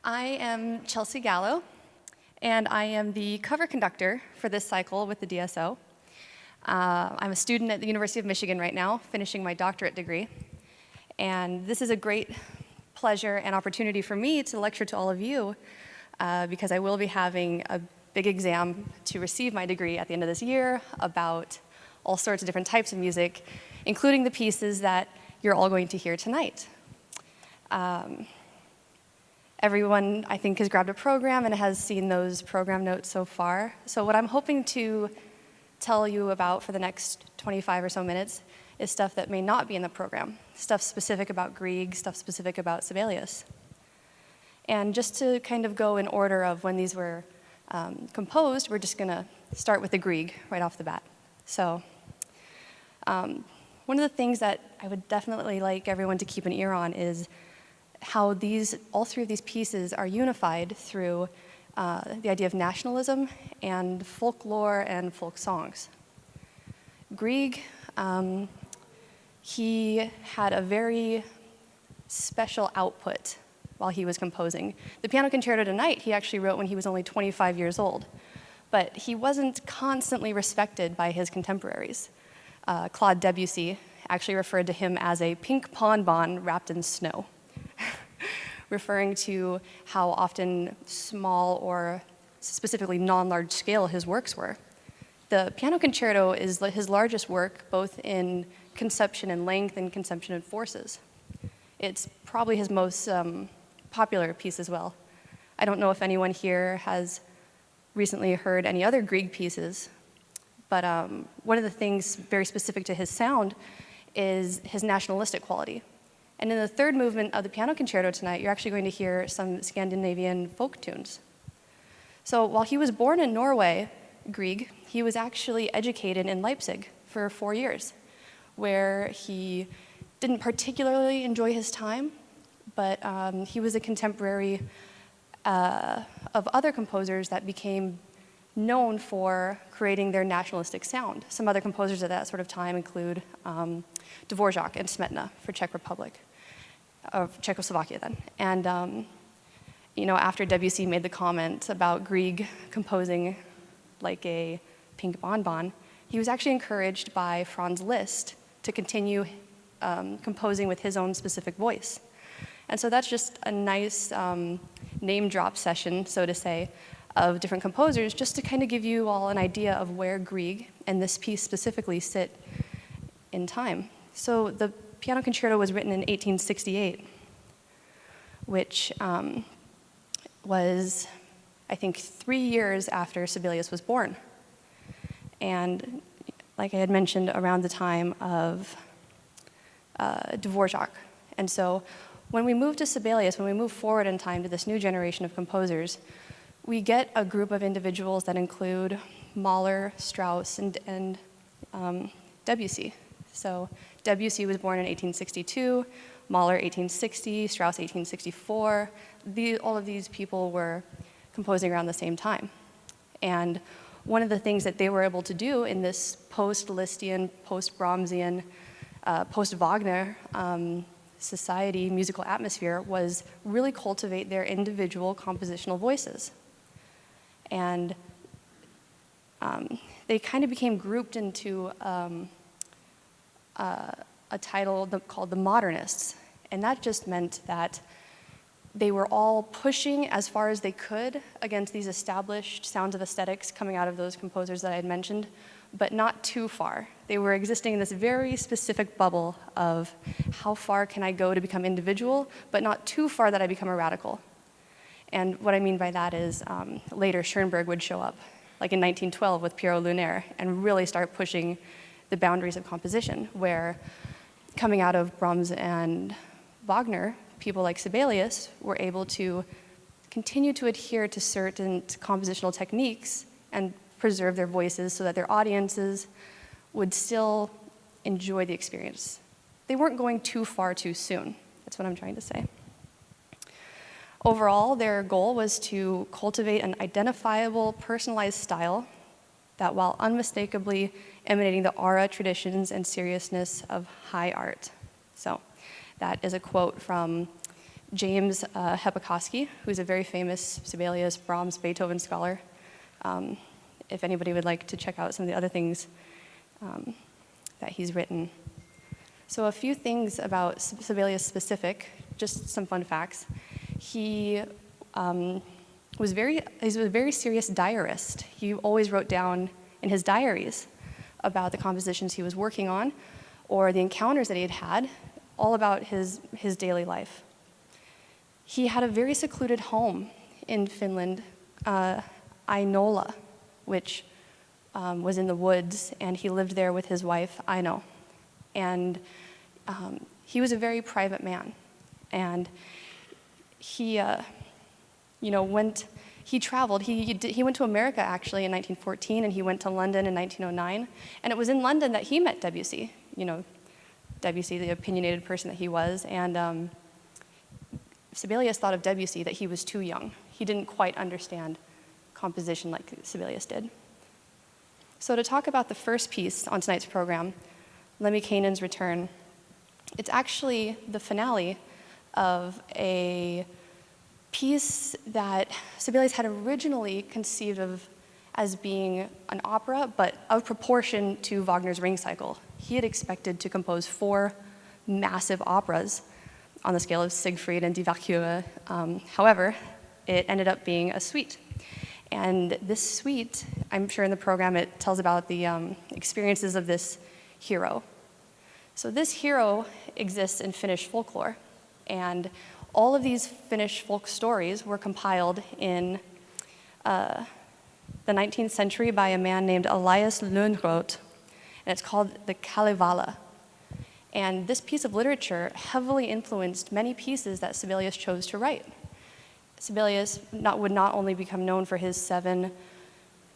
I am Chelsea Gallo, and I am the cover conductor for this cycle with the DSO. I'm a student at the University of Michigan right now, finishing my doctorate degree. And this is a great pleasure and opportunity for me to lecture to all of you because I will be having a big exam to receive my degree at the end of this year about all sorts of different types of music, including the pieces that you're all going to hear tonight. Everyone, I think, has grabbed a program and has seen those program notes so far. So what I'm hoping to tell you about for the next 25 or so minutes is stuff that may not be in the program, stuff specific about Grieg, stuff specific about Sibelius. And just to kind of go in order of when these were composed, we're just going to start with the Grieg right off the bat. So one of the things that I would definitely like everyone to keep an ear on is how all three of these pieces are unified through the idea of nationalism and folklore and folk songs. Grieg, he had a very special output while he was composing. The Piano Concerto tonight he actually wrote when he was only 25 years old, but he wasn't constantly respected by his contemporaries. Claude Debussy actually referred to him as a pink bonbon wrapped in snow, referring to how often small or specifically non-large scale his works were. The Piano Concerto is his largest work, both in conception and length and conception and forces. It's probably his most popular piece as well. I don't know if anyone here has recently heard any other Grieg pieces, but one of the things very specific to his sound is his nationalistic quality. And in the third movement of the Piano Concerto tonight, you're actually going to hear some Scandinavian folk tunes. So while he was born in Norway, Grieg, he was actually educated in Leipzig for 4 years, where he didn't particularly enjoy his time, but he was a contemporary of other composers that became known for creating their nationalistic sound. Some other composers at that sort of time include Dvorak and Smetana for Czech Republic. Of Czechoslovakia then. And after Debussy made the comment about Grieg composing like a pink bonbon, he was actually encouraged by Franz Liszt to continue composing with his own specific voice. And so that's just a nice name drop session, so to say, of different composers, just to kind of give you all an idea of where Grieg and this piece specifically sit in time. So the Piano Concerto was written in 1868, which was, I think, 3 years after Sibelius was born. And like I had mentioned, around the time of Dvorak. And so when we move to Sibelius, when we move forward in time to this new generation of composers, we get a group of individuals that include Mahler, Strauss, and Debussy. So Debussy was born in 1862, Mahler 1860, Strauss 1864. All of these people were composing around the same time. And one of the things that they were able to do in this post-Lisztian, post-Brahmsian, post-Wagner society, musical atmosphere, was really cultivate their individual compositional voices. And they kind of became grouped into a title called the modernists. And that just meant that they were all pushing as far as they could against these established sounds of aesthetics coming out of those composers that I had mentioned, but not too far. They were existing in this very specific bubble of how far can I go to become individual, but not too far that I become a radical. And what I mean by that is later Schoenberg would show up, like in 1912 with Pierrot Lunaire, and really start pushing the boundaries of composition, where coming out of Brahms and Wagner, people like Sibelius were able to continue to adhere to certain compositional techniques and preserve their voices so that their audiences would still enjoy the experience. They weren't going too far too soon. That's what I'm trying to say. Overall, their goal was to cultivate an identifiable, personalized style that, while unmistakably emanating the aura, traditions, and seriousness of high art. So that is a quote from James Hepakoski, who's a very famous Sibelius, Brahms, Beethoven scholar. If anybody would like to check out some of the other things that he's written. So a few things about Sibelius specific, just some fun facts. He was a very serious diarist. He always wrote down in his diaries about the compositions he was working on or the encounters that he had, all about his daily life. He had a very secluded home in Finland, Ainola, which was in the woods, and he lived there with his wife, Aino. And he was a very private man. And he traveled. He went to America, actually, in 1914, and he went to London in 1909. And it was in London that he met Debussy, Debussy, the opinionated person that he was. And Sibelius thought of Debussy that he was too young. He didn't quite understand composition like Sibelius did. So to talk about the first piece on tonight's program, Lemminkäinen's Return, it's actually the finale of a piece that Sibelius had originally conceived of as being an opera, but of proportion to Wagner's Ring Cycle. He had expected to compose 4 massive operas on the scale of Siegfried and Die Walküre. However, it ended up being a suite. And this suite, I'm sure in the program it tells about the experiences of this hero. So this hero exists in Finnish folklore, and all of these Finnish folk stories were compiled in the 19th century by a man named Elias Lönnrot, and it's called the Kalevala. And this piece of literature heavily influenced many pieces that Sibelius chose to write. Sibelius would not only become known for his 7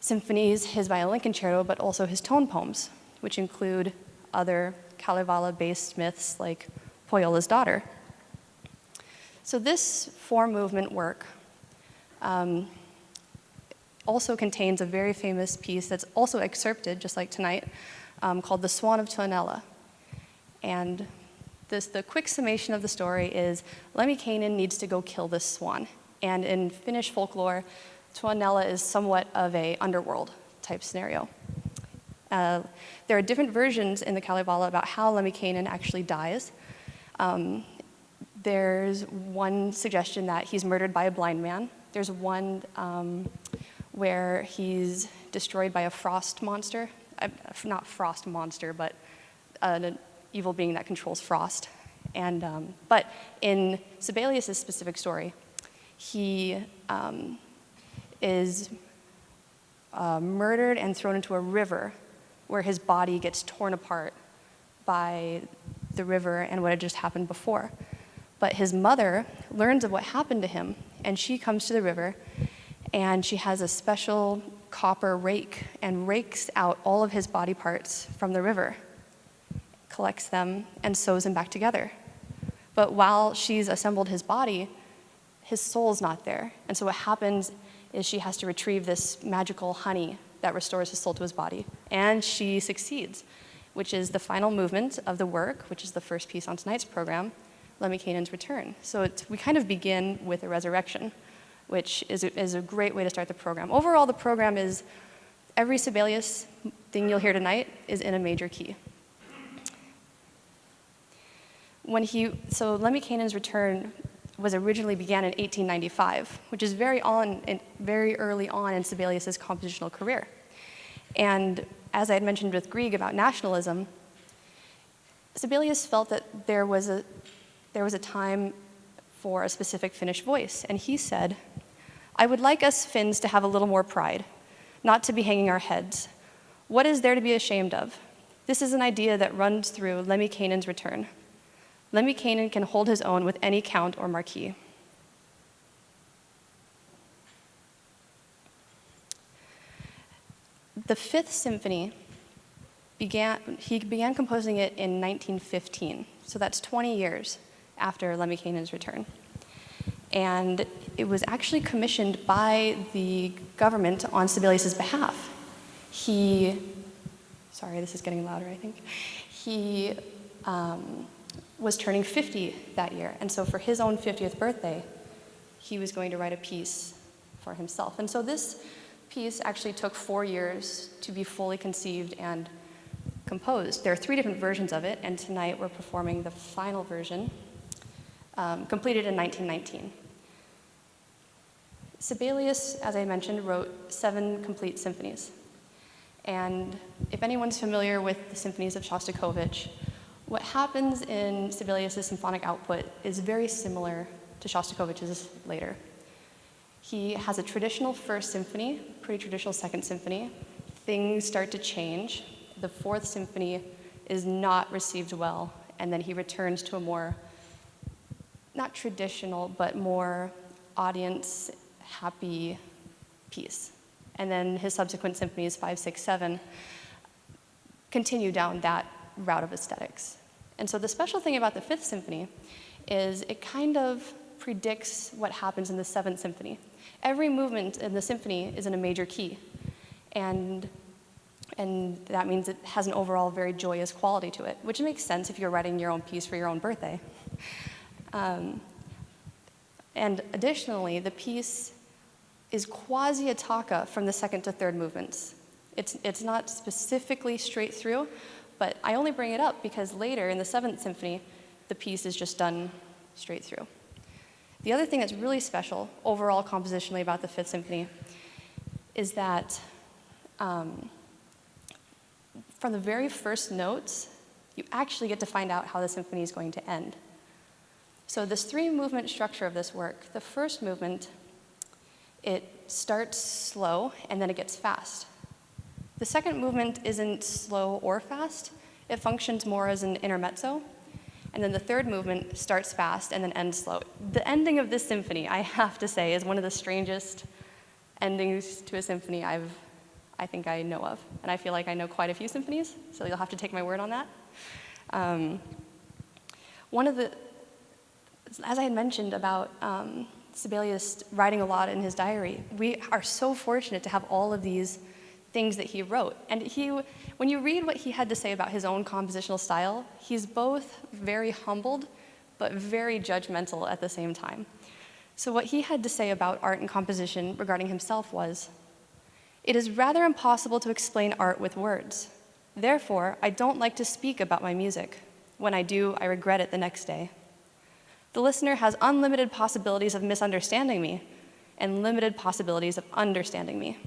symphonies, his violin concerto, but also his tone poems, which include other Kalevala-based myths like Pohjola's Daughter. So this 4-movement work also contains a very famous piece that's also excerpted, just like tonight, called The Swan of Tuonela. And the quick summation of the story is Lemminkäinen needs to go kill this swan. And in Finnish folklore, Tuonela is somewhat of a underworld type scenario. There are different versions in the Kalevala about how Lemminkäinen actually dies. There's one suggestion that he's murdered by a blind man. There's one where he's destroyed by a frost monster. Not frost monster, but an evil being that controls frost. And but in Sibelius' specific story, he is murdered and thrown into a river where his body gets torn apart by the river and what had just happened before. But his mother learns of what happened to him, and she comes to the river, and she has a special copper rake and rakes out all of his body parts from the river, collects them, and sews them back together. But while she's assembled his body, his soul's not there. And so what happens is she has to retrieve this magical honey that restores his soul to his body. And she succeeds, which is the final movement of the work, which is the first piece on tonight's program, Lemminkäinen's Return. So we kind of begin with a resurrection, which is a great way to start the program. Overall, the program is every Sibelius thing you'll hear tonight is in a major key. So Lemminkäinen's Return was originally began in 1895, which is very early on in Sibelius' compositional career. And as I had mentioned with Grieg about nationalism, Sibelius felt that there was a time for a specific Finnish voice, and he said, "I would like us Finns to have a little more pride, not to be hanging our heads. What is there to be ashamed of? This is an idea that runs through Lemminkäinen's Return. Lemminkäinen can hold his own with any count or marquis." The Fifth Symphony, he began composing it in 1915, so that's 20 years after Lemminkäinen's Return. And it was actually commissioned by the government on Sibelius' behalf. Sorry, this is getting louder, I think. He was turning 50 that year. And so for his own 50th birthday, he was going to write a piece for himself. And so this piece actually took 4 years to be fully conceived and composed. There are 3 different versions of it, and tonight we're performing the final version, completed in 1919. Sibelius, as I mentioned, wrote 7 complete symphonies. And if anyone's familiar with the symphonies of Shostakovich, what happens in Sibelius' symphonic output is very similar to Shostakovich's later. He has a traditional first symphony, pretty traditional second symphony. Things start to change. The 4th symphony is not received well, and then he returns to a more, not traditional, but more audience-happy piece. And then his subsequent symphonies, 5, 6, 7, continue down that route of aesthetics. And so the special thing about the 5th symphony is it kind of predicts what happens in the 7th symphony. Every movement in the symphony is in a major key, and that means it has an overall very joyous quality to it, which makes sense if you're writing your own piece for your own birthday. And additionally, the piece is quasi-attacca from the 2nd to 3rd movements. It's not specifically straight through, but I only bring it up because later in the 7th symphony, the piece is just done straight through. The other thing that's really special overall compositionally about the 5th symphony is that from the very first notes, you actually get to find out how the symphony is going to end. So this 3-movement structure of this work, the first movement, it starts slow and then it gets fast. The second movement isn't slow or fast. It functions more as an intermezzo. And then the 3rd movement starts fast and then ends slow. The ending of this symphony, I have to say, is one of the strangest endings to a symphony I think I know of. And I feel like I know quite a few symphonies, so you'll have to take my word on that. As I had mentioned about Sibelius writing a lot in his diary, we are so fortunate to have all of these things that he wrote. And when you read what he had to say about his own compositional style, he's both very humbled, but very judgmental at the same time. So what he had to say about art and composition regarding himself was, "It is rather impossible to explain art with words. Therefore, I don't like to speak about my music. When I do, I regret it the next day. The listener has unlimited possibilities of misunderstanding me and limited possibilities of understanding me."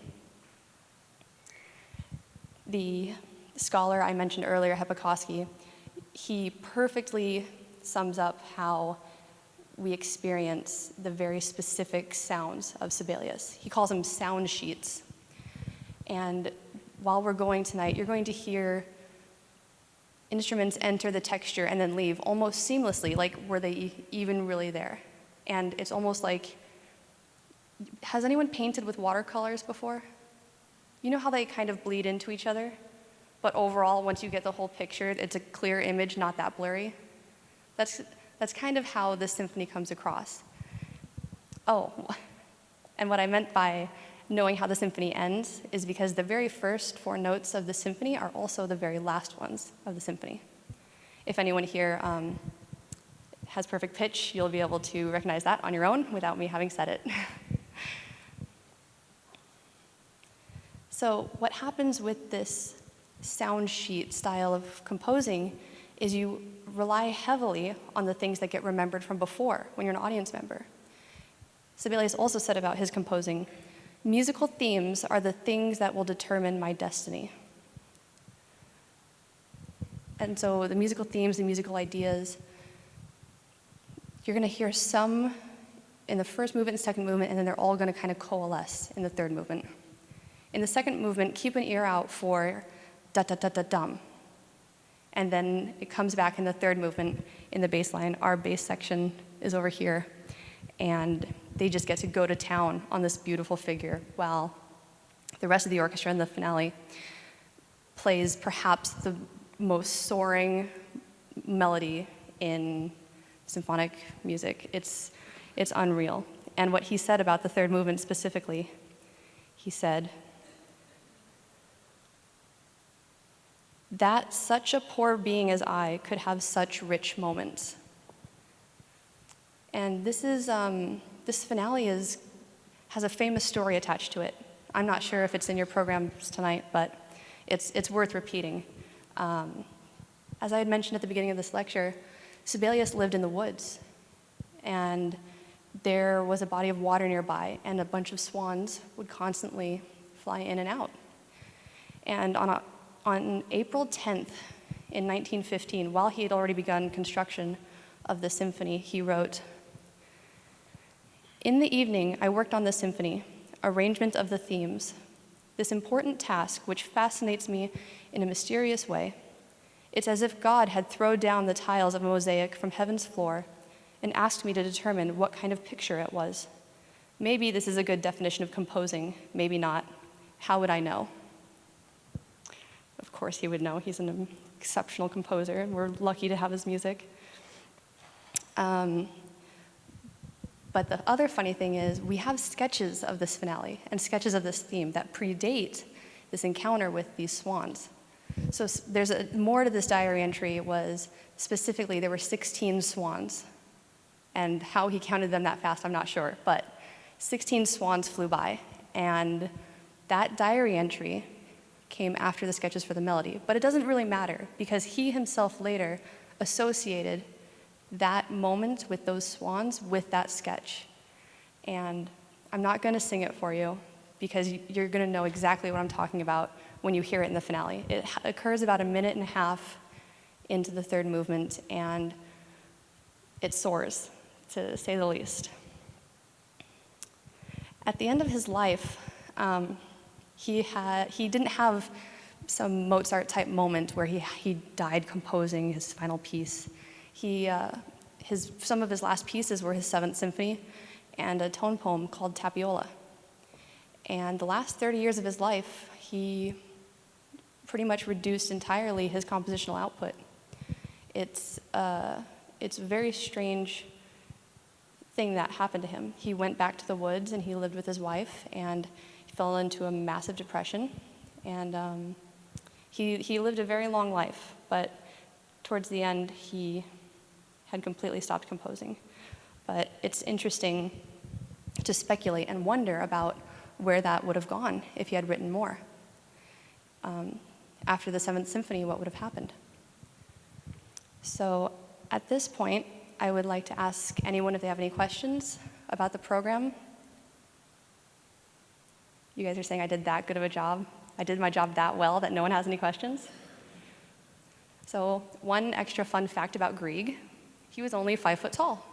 The scholar I mentioned earlier, Hepikowski, he perfectly sums up how we experience the very specific sounds of Sibelius. He calls them sound sheets. And while we're going tonight, you're going to hear instruments enter the texture and then leave almost seamlessly, like were they even really there? And it's almost like, has anyone painted with watercolors before? You know how they kind of bleed into each other? But overall, once you get the whole picture, it's a clear image, not that blurry. That's kind of how this symphony comes across. Oh, and what I meant by knowing how the symphony ends is because the very first 4 notes of the symphony are also the very last ones of the symphony. If anyone here has perfect pitch, you'll be able to recognize that on your own without me having said it. So what happens with this sound sheet style of composing is you rely heavily on the things that get remembered from before when you're an audience member. Sibelius also said about his composing, "Musical themes are the things that will determine my destiny." And so the musical themes, the musical ideas, you're going to hear some in the first movement and second movement, and then they're all going to kind of coalesce in the 3rd movement. In the second movement, keep an ear out for da-da-da-da-dum. And then it comes back in the 3rd movement in the bass line. Our bass section is over here, and they just get to go to town on this beautiful figure while the rest of the orchestra in the finale plays perhaps the most soaring melody in symphonic music. It's unreal. And what he said about the 3rd movement specifically, he said, that such a poor being as I could have such rich moments. And this finale has a famous story attached to it. I'm not sure if it's in your programs tonight, but it's worth repeating. As I had mentioned at the beginning of this lecture, Sibelius lived in the woods, and there was a body of water nearby, and a bunch of swans would constantly fly in and out. And on April 10th in 1915, while he had already begun construction of the symphony, he wrote, "In the evening, I worked on the symphony, arrangement of the themes, this important task which fascinates me in a mysterious way. It's as if God had thrown down the tiles of a mosaic from heaven's floor and asked me to determine what kind of picture it was. Maybe this is a good definition of composing, maybe not. How would I know?" Of course he would know. He's an exceptional composer, and we're lucky to have his music. But the other funny thing is we have sketches of this finale and sketches of this theme that predate this encounter with these swans. So there's more to this diary entry was specifically there were 16 swans. And how he counted them that fast, I'm not sure. But 16 swans flew by. And that diary entry came after the sketches for the melody. But it doesn't really matter because he himself later associated that moment with those swans with that sketch. And I'm not going to sing it for you because you're going to know exactly what I'm talking about when you hear it in the finale. It occurs about a minute and a half into the third movement, and it soars, to say the least. At the end of his life, he didn't have some Mozart-type moment where he died composing his final piece. Some of his last pieces were his Seventh Symphony and a tone poem called Tapiola. And the last 30 years of his life, he pretty much reduced entirely his compositional output. It's a very strange thing that happened to him. He went back to the woods and he lived with his wife, and he fell into a massive depression. And he lived a very long life, but towards the end, he had completely stopped composing. But it's interesting to speculate and wonder about where that would have gone if he had written more. After the Seventh Symphony, what would have happened? So at this point, I would like to ask anyone if they have any questions about the program. You guys are saying I did that good of a job? I did my job that well that no one has any questions? So one extra fun fact about Grieg, he was only 5 foot tall,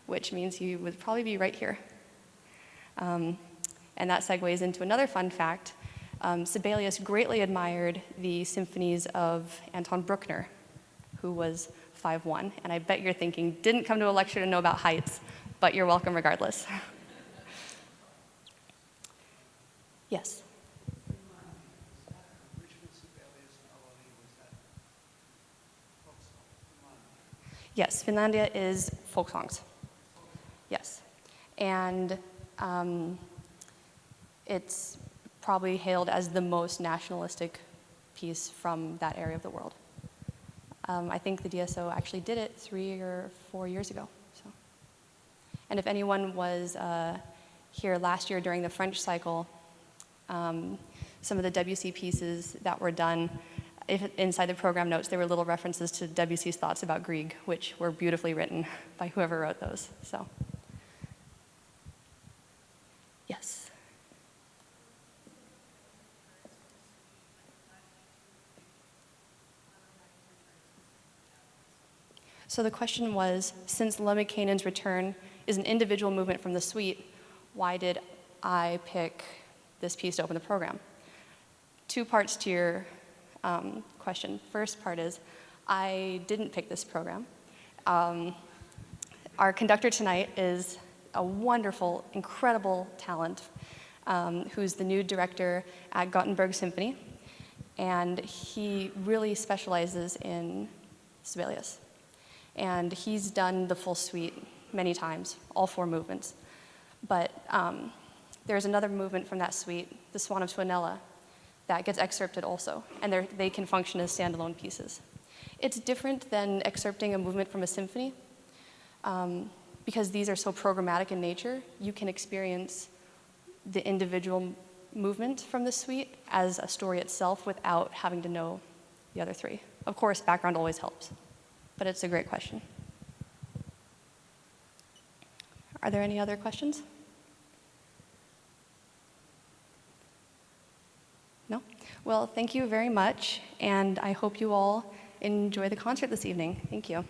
which means he would probably be right here. And that segues into another fun fact. Sibelius greatly admired the symphonies of Anton Bruckner, who was 5'1", and I bet you're thinking, didn't come to a lecture to know about heights, but you're welcome regardless. Yes? Yes, Finlandia is folk songs. Yes. And it's probably hailed as the most nationalistic piece from that area of the world. I think the DSO actually did it 3 or 4 years ago. So. And if anyone was here last year during the French cycle, some of the WC pieces that were done, inside the program notes, there were little references to WC's thoughts about Grieg, which were beautifully written by whoever wrote those. So, yes. So the question was, since Lemminkäinen's return is an individual movement from the suite, why did I pick this piece to open the program? 2 parts to your question. First part is, I didn't pick this program. Our conductor tonight is a wonderful, incredible talent who's the new director at Gothenburg Symphony, and he really specializes in Sibelius. And he's done the full suite many times, all 4 movements. But there's another movement from that suite, the Swan of Tuonela, that gets excerpted also, and they can function as standalone pieces. It's different than excerpting a movement from a symphony, because these are so programmatic in nature. You can experience the individual movement from the suite as a story itself without having to know the other three. Of course, background always helps, but it's a great question. Are there any other questions? No? Well, thank you very much, and I hope you all enjoy the concert this evening. Thank you.